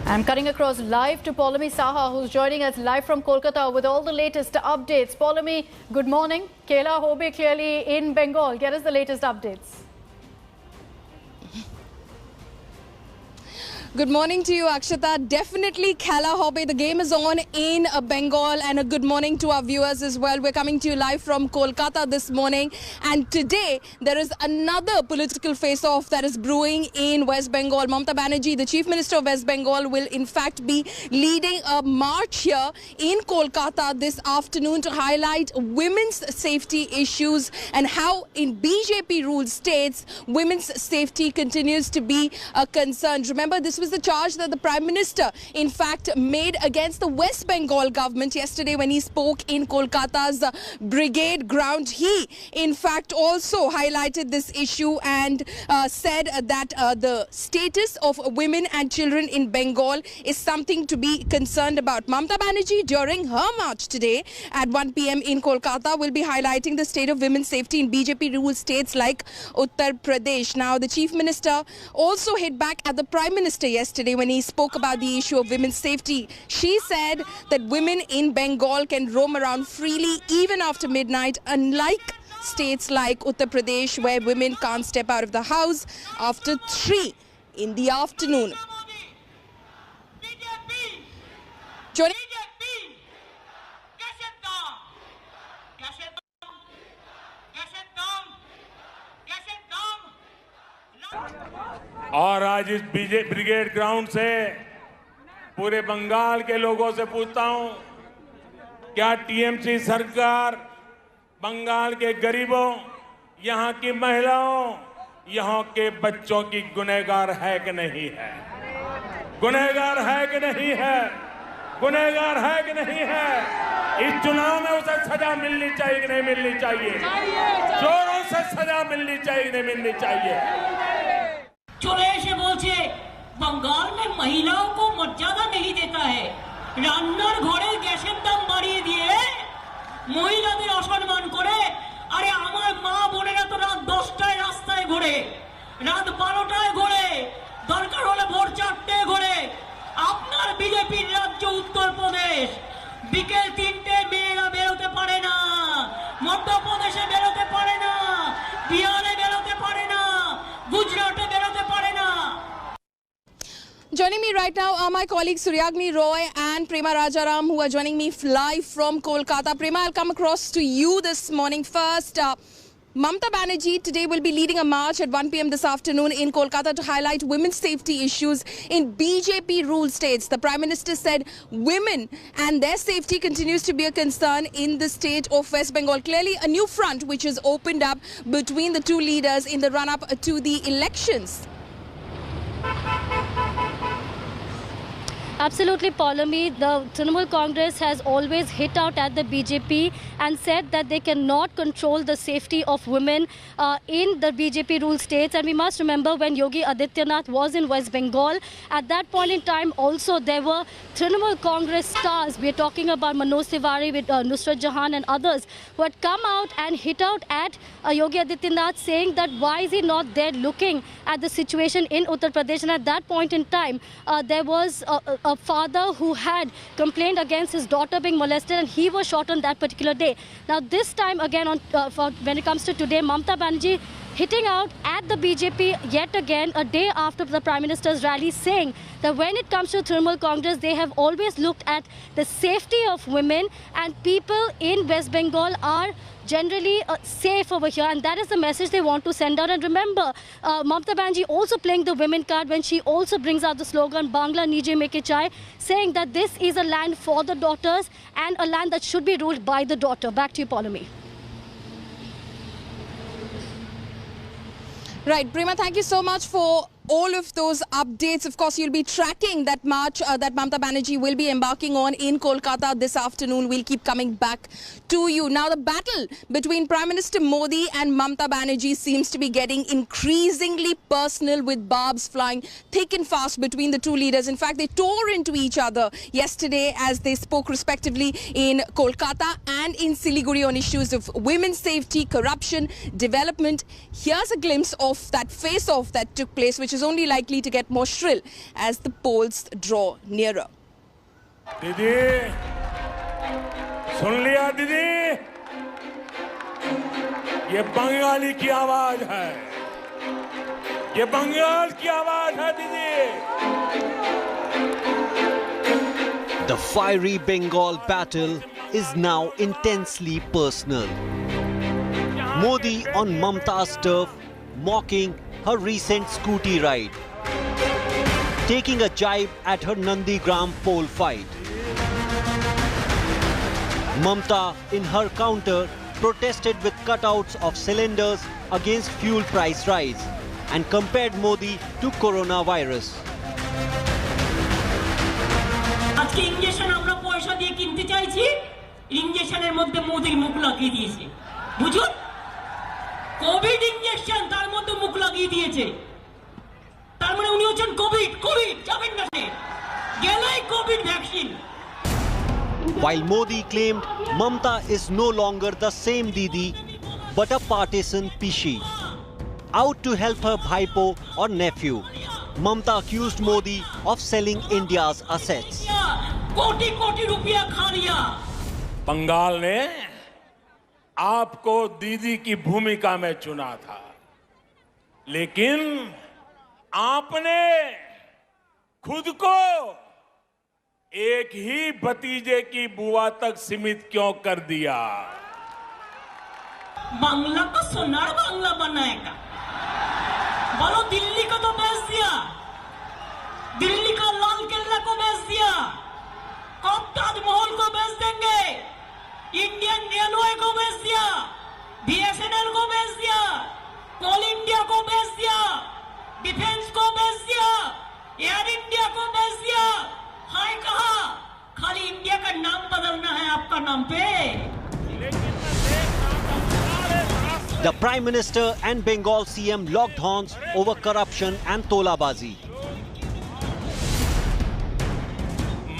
I'm cutting across live to Poulomi Saha, who's joining us live from Kolkata with all the latest updates. Poulomi, good morning. Kela Hobe clearly in Bengal. Get us the latest updates. Good morning to you, Akshata. Definitely Kela Hobe. The game is on in Bengal, and a good morning to our viewers as well. We're coming to you live from Kolkata this morning, and today there is another political face-off that is brewing in West Bengal. Mamata Banerjee, the Chief Minister of West Bengal, will in fact be leading a march here in Kolkata this afternoon to highlight women's safety issues and how in BJP-ruled states women's safety continues to be a concern. Remember, this was the charge that the Prime Minister in fact made against the West Bengal government yesterday when he spoke in Kolkata's Brigade ground. He in fact also highlighted this issue and said that the status of women and children in Bengal is something to be concerned about. Mamata Banerjee, during her march today at 1 p.m. in Kolkata, will be highlighting the state of women's safety in BJP-ruled states like Uttar Pradesh. Now, the Chief Minister also hit back at the Prime Minister yesterday when he spoke about the issue of women's safety. She said that women in Bengal can roam around freely even after midnight, unlike states like Uttar Pradesh where women can't step out of the house after 3 in the afternoon. और आज इस brigade ground से पूरे बंगाल के लोगों से पूछता हूं, क्या टीएमसी सरकार बंगाल के गरीबों, यहां की महिलाओं, यहां के बच्चों की गुनहगार है कि नहीं है? गुनहगार है कि नहीं है? गुनहगार है कि नहीं है? इस चुनाव में उसे सजा मिलनी चाहिए कि नहीं मिलनी चाहिए? जोरों से सजा मिलनी चाहिए कि नहीं मिलनी चाहिए? चले এসে বলছে बंगाल में महिलाओं को मर्यादा नहीं देता है, রান্নার ঘরে গ্যাসের দাম বাড়িয়ে দিয়ে মহিলাদের অসম্মান করে। আরে আমার মা বোনেরা তো রাত 10টায় রাস্তায় ঘোরে, রাত 12টায় ঘোরে, দরকার হলে ভোর 4টায় ঘোরে। আপনার বিজেপির রাজ্য উত্তরপ্রদেশ বিকেল 3টায় মেয়েরা বেরোতে পারে না, মধ্যপ্রদেশে বেরোতে পারে না, বিহারে বেরোতে পারে না, গুজরাটে বেরোতে পারে না। Joining me right now are my colleagues Suryagni Roy and Prema Rajaram, who are joining me live from Kolkata. Prema, I'll come across to you this morning first. Mamata Banerjee today will be leading a march at 1 p.m. this afternoon in Kolkata to highlight women's safety issues in BJP-ruled states. The Prime Minister said women and their safety continues to be a concern in the state of West Bengal. Clearly a new front which has opened up between the two leaders in the run-up to the elections. Absolutely, Poulomi. The Trinamool Congress has always hit out at the BJP and said that they cannot control the safety of women in the BJP-ruled states. And we must remember when Yogi Adityanath was in West Bengal, at that point in time also there were Trinamool Congress stars. We are talking about Manoj Tiwari with Nusrat Jahan and others who had come out and hit out at Yogi Adityanath, saying that why is he not there looking at the situation in Uttar Pradesh. And at that point in time, there was a father who had complained against his daughter being molested, and he was shot on that particular day. Now this time again, when it comes to today, Mamata Banerjee hitting out at the BJP yet again a day after the Prime Minister's rally, saying that when it comes to Trinamool Congress, they have always looked at the safety of women, and people in West Bengal are generally safe over here, and that is the message they want to send out. And remember, Mamata Banerjee also playing the women card when she also brings out the slogan Bangla Nije Meke Chai, saying that this is a land for the daughters and a land that should be ruled by the daughter. Back to you, Poulomi. Right, Prema, thank you so much for all of those updates. Of course, you'll be tracking that march that Mamata Banerjee will be embarking on in Kolkata this afternoon. We'll keep coming back to you. Now, the battle between Prime Minister Modi and Mamata Banerjee seems to be getting increasingly personal, with barbs flying thick and fast between the two leaders. In fact, they tore into each other yesterday as they spoke respectively in Kolkata and in Siliguri on issues of women's safety, corruption, development. Here's a glimpse of that face-off that took place, which is only likely to get more shrill as the polls draw nearer. दीदी, सुन लिया दीदी? ये बंगाली की आवाज है। ये बंगाल की आवाज है दीदी। The fiery Bengal battle is now intensely personal. Modi on Mamta's turf, mocking her recent scooty ride, taking a jibe at her Nandigram pole fight. Mamta, in her counter, protested with cutouts of cylinders against fuel price rise and compared Modi to coronavirus. আজকে injection আমরা পয়সা দিয়ে কিনতে চাইছি, ইনজেকশনের মধ্যে মোদির মুখ লাগিয়ে দিয়েছে। বুঝুন, কোভিড ইনজেকশন তার মধ্যে মুখ লাগিয়ে দিয়েছে। তার মানে উনি হচ্ছেন কোভিড। কোভিড যাবেন না, সে গেলেই Covid vaccine. While Modi claimed Mamta is no longer the same Didi, but a partisan pishi. Out to help her bhaipo or nephew, Mamta accused Modi of selling India's assets. कोटि कोटि रुपया खा लिया। बंगाल ने आपको दीदी की भूमिका में चुना था, लेकिन आपने खुद को एक ही भतीजे की बुआ तक सीमित क्यों कर दिया? बांग्ला को सोनार बांग्ला बनाएगा। बोलो, दिल्ली को तो बेच दिया, दिल्ली का लाल किला को बेच दिया, अब ताजमहल को बेच देंगे, इंडियन रेलवे को बेच दिया, बीएसएनएल को बेच दिया, कोल इंडिया को बेच दिया, डिफेंस को बेच दिया, एयर इंडिया को बेच दिया। हाय कहा, खाली इंडिया का नाम बदलना है आपका नाम पे। The Prime Minister and Bengal CM locked horns over corruption and tolabazi.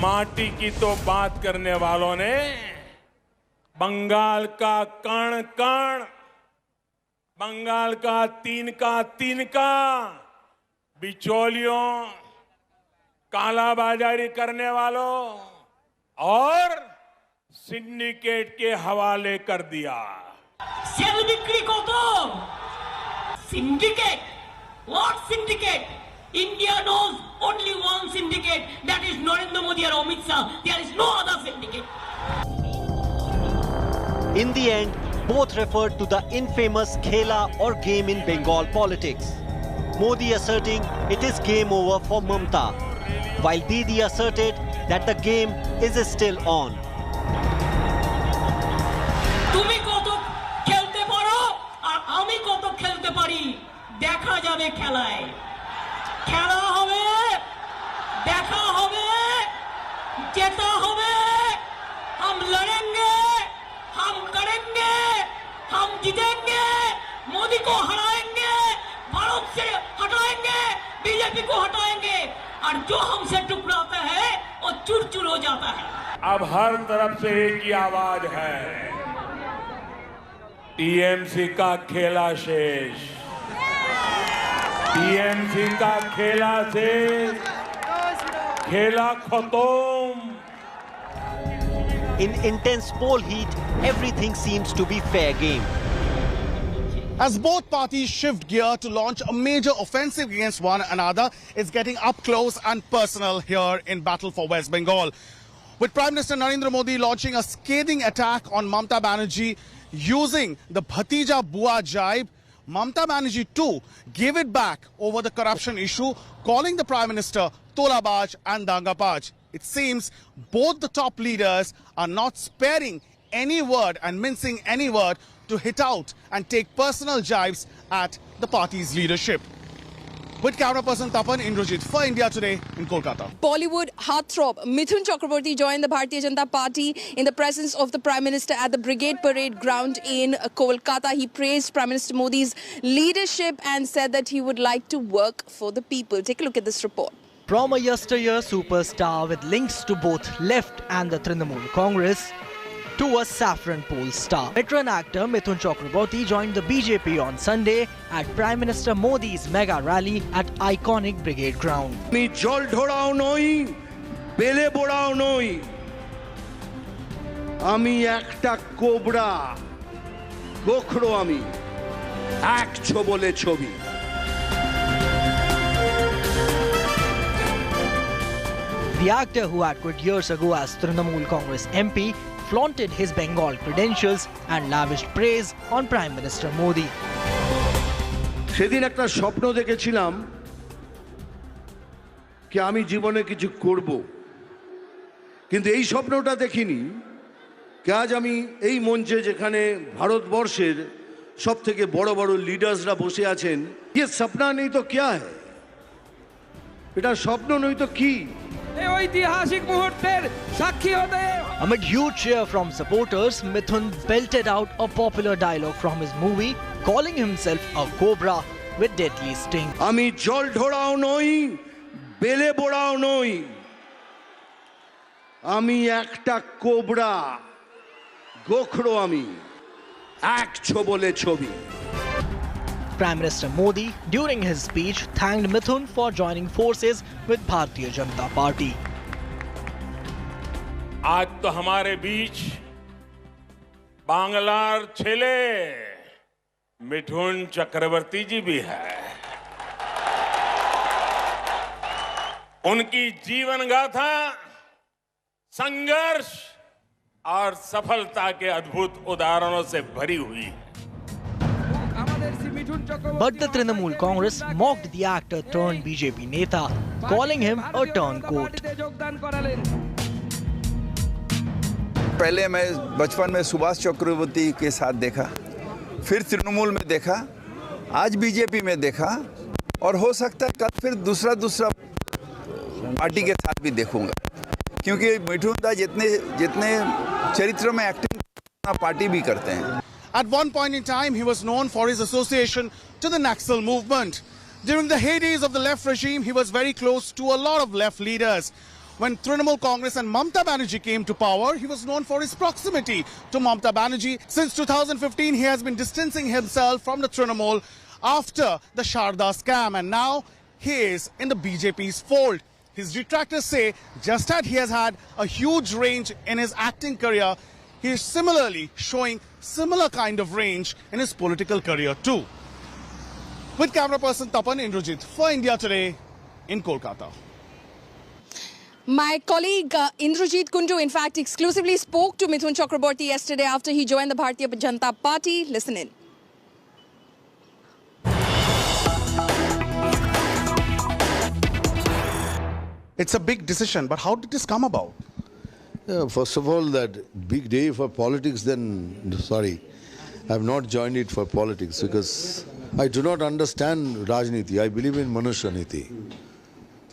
माटी की तो बात करने वालों ने बंगाल का कण कण, बंगाल का तिनका बिचौलियों, कालाबाजारी करने वालों और सिंडिकेट के हवाले कर दिया। सेल बिक्री को तो syndicate, what syndicate? India knows only one syndicate, that is Narendra Modi or Amit Shah. There is no other syndicate. In the end, both referred to the infamous khela or game in Bengal politics. Modi asserting it is game over for Mamta, while Didi asserted that the game is still on. তুমি কত খেলতে পারো আর আমি কত খেলতে পারি দেখা যাবে খেলায়। খেলা হবে, দেখা হবে, জেতা হবে। हम लड़ेंगे, हम करेंगे, हम जीतेंगे, मोदी को हराएंगे, भारत से हटाएंगे, बीजेपी को हटाएंगे, और जो हमसे टकराता है वो चूर चूर हो जाता है। अब हर तरफ से एक ही आवाज है, टीएमसी का खेला शेष, टीएमसी का खेला शेष, खेला खत्म। In intense poll heat, everything seems to be fair game. As both parties shift gear to launch a major offensive against one another, it's getting up close and personal here in Battle for West Bengal. With Prime Minister Narendra Modi launching a scathing attack on Mamta Banerjee using the Bhatija Bua jibe, Mamta Banerjee too gave it back over the corruption issue, calling the Prime Minister Tolabaj and Dangapaj. It seems both the top leaders are not sparing any word and mincing any word to hit out and take personal jibes at the party's leadership. With camera person Tapan, Indrajit for India Today in Kolkata. Bollywood heartthrob Mithun Chakraborty joined the Bharatiya Janata Party in the presence of the Prime Minister at the Brigade Parade ground in Kolkata. He praised Prime Minister Modi's leadership and said that he would like to work for the people. Take a look at this report. From a yesteryear superstar with links to both left and the Trinamool Congress, to a saffron pole star. Veteran actor Mithun Chakraborty joined the BJP on Sunday at Prime Minister Modi's mega rally at iconic Brigade Ground. আমি জল ঢোড়াও নই, বেলে বোড়াও নই, আমি একটা cobra, গোখরো আমি, এক ছোবলে ছবি। The actor, who had quit years ago as Trinamool Congress MP, flaunted his Bengal credentials and lavished praise on Prime Minister Modi. সেদিন একটা স্বপ্ন দেখেছিলাম যে আমি জীবনে কিছু করব, কিন্তু এই স্বপ্নটা দেখিনি যে আজ আমি এই মঞ্চে যেখানে ভারতবর্ষের সবথেকে বড় বড় লিডার্সরা বসে আছেন, ये सपना नहीं तो क्या है, এটা স্বপ্ন নয় তো কি। Amid huge cheer from supporters, Mithun belted out a popular dialogue from his movie, calling himself a cobra with deadly sting. আমি জল ঢোড়াও নই, বেলে বোড়াও নই, আমি একটা কোবরা, গোখরো আমি, এক ছোবলে ছবি। Prime Minister Modi, during his speech, thanked Mithun for joining forces with Bharatiya Janata Party. आज तो हमारे बीच बांग्लार छेले मिठुन चक्रवर्ती जी भी है। उनकी जीवन गाथा संघर्ष और सफलता के अद्भुत उदाहरणों से भरी हुई है। But the Trinamool Congress mocked the actor turned BJP Neta, calling him a turncoat. पहले मैं बचपन में सुभाष चक्रवर्ती के साथ देखा, फिर तृणमूल में देखा, आज बीजेपी में देखा, और हो सकता है कल फिर दूसरा पार्टी के साथ भी देखूंगा, क्योंकि मिठुन दा जितने चरित्र में एक्टिंग पार्टी भी करते हैं। At one point in time, he was known for his association to the Naxal movement. During the heydays of the left regime, he was very close to a lot of left leaders. When Trinamool Congress and Mamta Banerjee came to power, he was known for his proximity to Mamta Banerjee. Since 2015, he has been distancing himself from the Trinamool after the Sharda scam, and now he is in the BJP's fold. His detractors say just as he has had a huge range in his acting career, he is similarly showing similar kind of range in his political career too. With camera person Tapan Indrajit for India Today in Kolkata. My colleague Indrajit Kundu, in fact, exclusively spoke to Mithun Chakraborty yesterday after he joined the Bharatiya Janata Party. Listen in. It's a big decision, but how did this come about? First of all, that big day for politics, then, sorry, I have not joined it for politics because I do not understand Rajniti. I believe in Manusha Niti.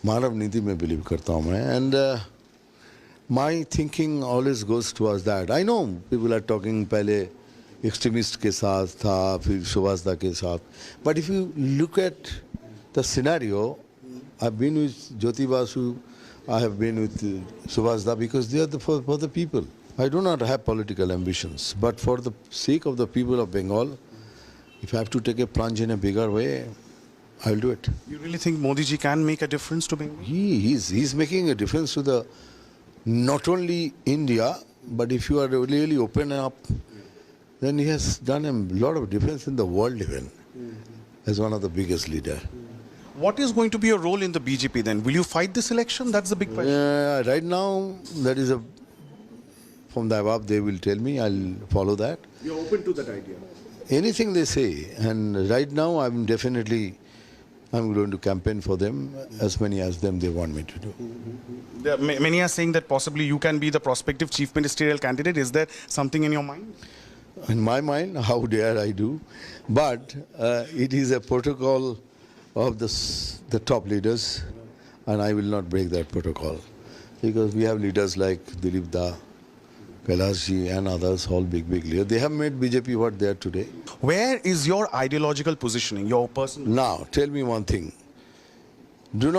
Manav Niti mein believe karta hu main. And my thinking always goes towards that. I know people are talking pehle extremist ke saath tha, fir Subhasda ke saath. But if you look at the scenario, I've been with Jyoti Basu, I have been with Subhasda because they are for the people. I do not have political ambitions, but for the sake of the people of Bengal, if I have to take a plunge in a bigger way, I will do it. You really think Modi ji can make a difference to Bengal? He's making a difference to the not only India, but if you are really open up, then he has done a lot of difference in the world even, as one of the biggest leaders. What is going to be your role in the BJP then? Will you fight this election? That's the big question. Right now, that is from the above, they will tell me, I'll follow that. You're open to that idea? Anything they say. And right now, I'm going to campaign for them, as many as them they want me to do. Many are saying that possibly you can be the prospective chief ministerial candidate. Is there something in your mind? In my mind, how dare I do? But it is a protocol of the top leaders, and I will not break that protocol because we have leaders like Dilip Da, Kailash ji and others, all big leaders. They have made BJP what they are today. Where is your ideological positioning, your personal? Now, tell me one thing. Do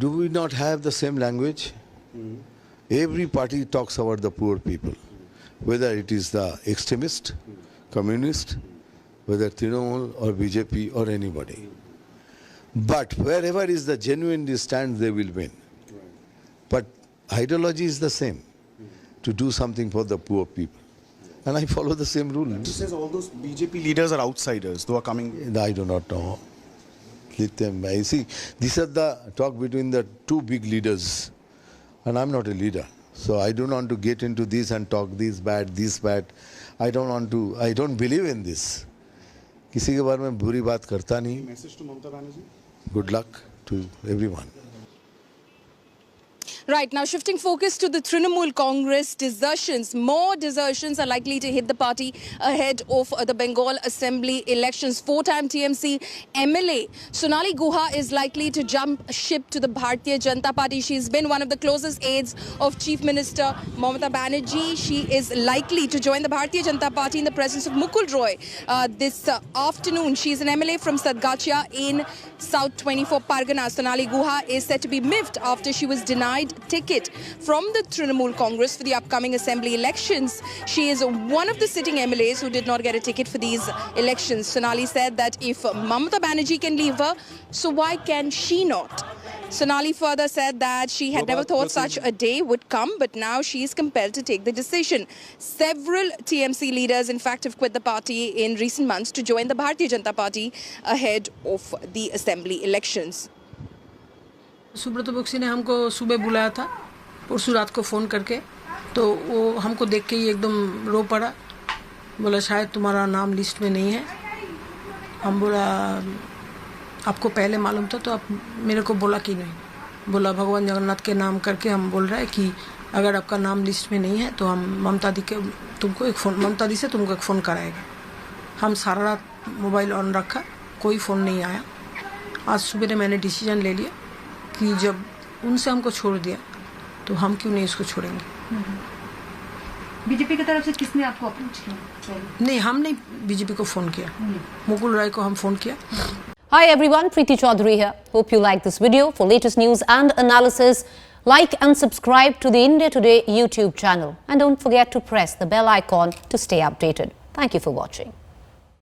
we not have the same language? Every party talks about the poor people. whether it is the extremist, communist, whether Trinamool or BJP or anybody. But wherever is the genuine stand, they will win. But ideology is the same, to do something for the poor people. And I follow the same rule. He says all those BJP leaders are outsiders, who are coming. I do not know. Let them. I see, this is the talk between the two big leaders. And I'm not a leader. So I don't want to get into this and talk this bad, this bad. I don't believe in this. किसी के बारे में बुरी बात करता नहीं. Message to Mamata Banerjee. Good luck to everyone. Right, now shifting focus to the Trinamool Congress desertions. More desertions are likely to hit the party ahead of the Bengal Assembly elections. Four-time TMC MLA Sonali Guha is likely to jump ship to the Bharatiya Janata Party. She's been one of the closest aides of Chief Minister Mamata Banerjee. She is likely to join the Bharatiya Janata Party in the presence of Mukul Roy this afternoon. She's an MLA from Sadgachia in South 24 Pargana. Sonali Guha is said to be miffed after she was denied ticket from the Trinamool Congress for the upcoming assembly elections. She is one of the sitting MLAs who did not get a ticket for these elections. Sonali said that if Mamata Banerjee can leave her, so why can she not? Sonali further said that she had never thought such a day would come, but now she is compelled to take the decision. Several TMC leaders, in fact, have quit the party in recent months to join the Bharatiya Janata Party ahead of the assembly elections. Subrat Bakshi ने हमको सुबह बुलाया था परसों रात को phone करके, तो वो हमको देख के ही एकदम रो पड़ा, बोला शायद तुम्हारा नाम लिस्ट में नहीं है। हम बोला आपको पहले मालूम था तो आप मेरे को बोला कि नहीं? बोला भगवान जगन्नाथ के नाम करके हम बोल रहे हैं कि अगर आपका नाम लिस्ट में नहीं है तो हम ममता दी से तुमको एक फ़ोन कराएगा। हम सारा रात मोबाइल ऑन रखा, कोई फ़ोन नहीं आया। आज सुबह मैंने डिसीजन ले लिया कि जब उनसे हमको छोड़ दिया तो हम क्यों नहीं इसको छोड़ेंगे। बीजेपी की तरफ से किसने आपको अप्रोच किया? नहीं, हम नहीं बीजेपी को फ़ोन किया, मुकुल राय को हम फ़ोन किया। Hi everyone, Preeti Chaudhary here. Hope you like this video. For latest news and analysis, like and subscribe to the India Today YouTube channel. And don't forget to press the bell icon to stay updated. Thank you for watching.